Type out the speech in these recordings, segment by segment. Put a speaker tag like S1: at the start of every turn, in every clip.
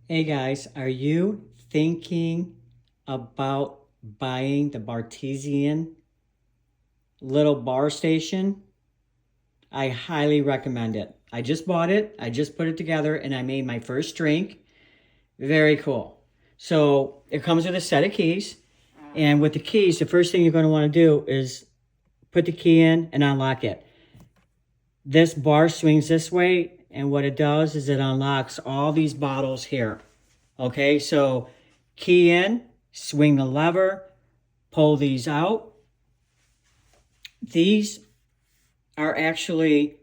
S1: Hey guys, are you thinking about buying the Bartesian little bar station? I highly recommend it. I just bought it, I just put it together, and I made my first drink. Very cool. So it comes with a set of keys, and with the keys, the first thing you're going to want to do is put the key in and unlock it. This bar swings this way, and what it does is it unlocks all these bottles here. Okay, so key in, swing the lever, pull these out. These are actually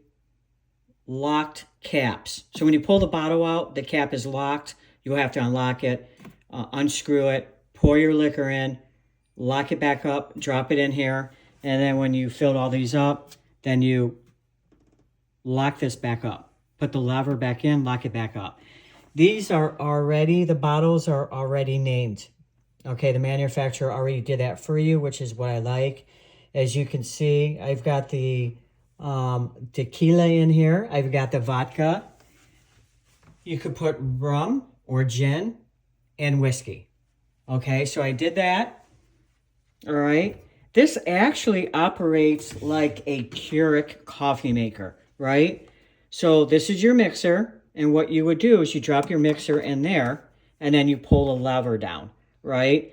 S1: locked caps. So when you pull the bottle out, the cap is locked. You'll have to unlock it, unscrew it, pour your liquor in, lock it back up, drop it in here. And then when you filled all these up, then you lock this back up. Put the lever back in, lock it back up. These are already, the bottles are already named. Okay, the manufacturer already did that for you, which is what I like. As you can see, I've got the tequila in here. I've got the vodka. You could put rum or gin and whiskey. Okay, so I did that. All right. This actually operates like a Keurig coffee maker, right? So this is your mixer. And what you would do is you drop your mixer in there and then you pull the lever down, right?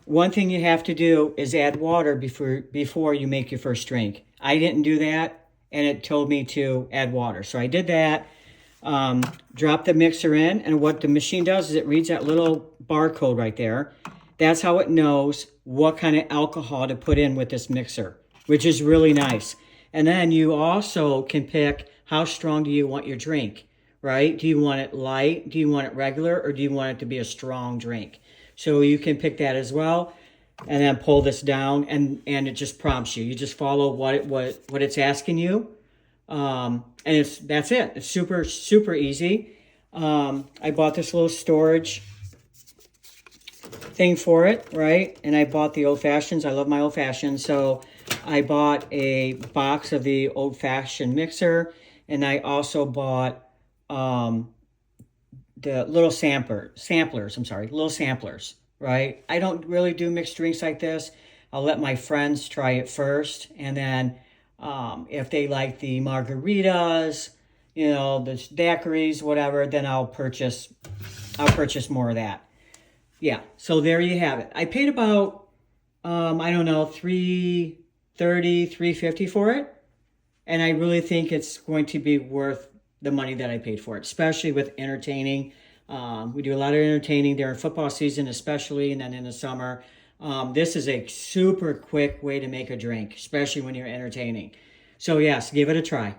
S1: One thing you have to do is add water before you make your first drink. I didn't do that, and it told me to add water. So I did that, drop the mixer in, and what the machine does is it reads that little barcode right there. That's how it knows what kind of alcohol to put in with this mixer, which is really nice. And then you also can pick how strong do you want your drink, right? Do you want it light? Do you want it regular? Or do you want it to be a strong drink? So you can pick that as well, and then pull this down, and it just prompts you. You just follow what it's asking you, and that's it. It's super easy. I bought this little storage thing for it, right? And I bought the old fashions. I love my old fashions, so I bought a box of the old fashioned mixer, and I also bought the little little samplers, right? I don't really do mixed drinks like this. I'll let my friends try it first, and then if they like the margaritas, the daiquiris, whatever, then I'll purchase more of that. Yeah, so there you have it. I paid about I don't know, 330, 350 for it, and I really think it's going to be worth the money that I paid for it, especially with entertaining. We do a lot of entertaining during football season, especially, and then in the summer. This is a super quick way to make a drink, especially when you're entertaining. So yes, give it a try.